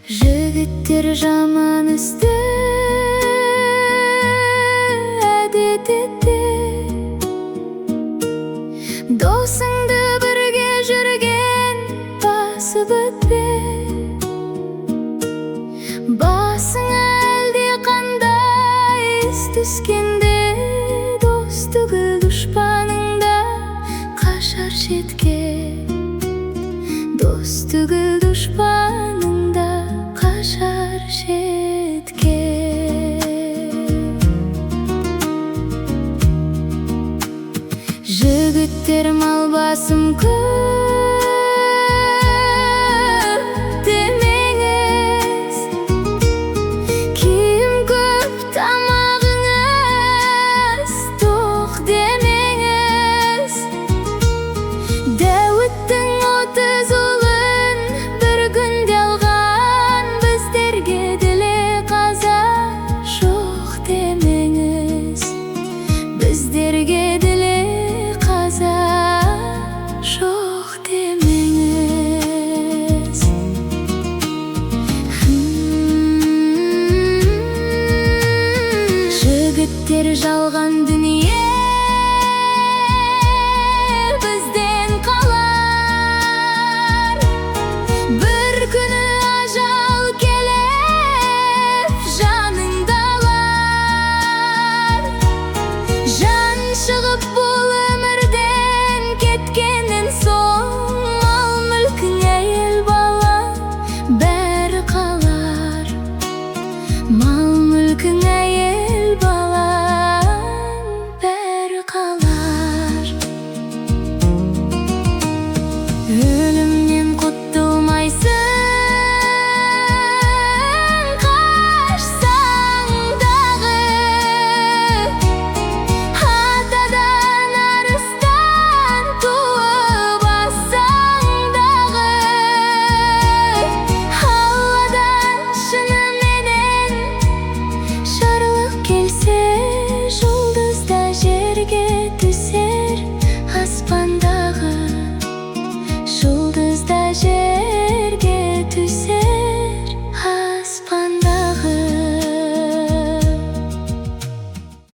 Жігіттер жаман істі әдет етті, досыңды бірге жүрген басып өтпе. Басыңа әлде қандай іс түскенде, дос түгіл дұшпаныңда қашар шетке. Дос түгіл дұшпаныңда қашар шетке. Жігіттер мал басым көп демеңіз, киім көп тамағыңыз тоқ демеңіз. Дәуіттің 30 ұлын бір күнде алған, біздерге ділі қаза жоқ демеңіз. Біздерге ділі қаза жоқ демеңіз. Жігіттер жалған дүние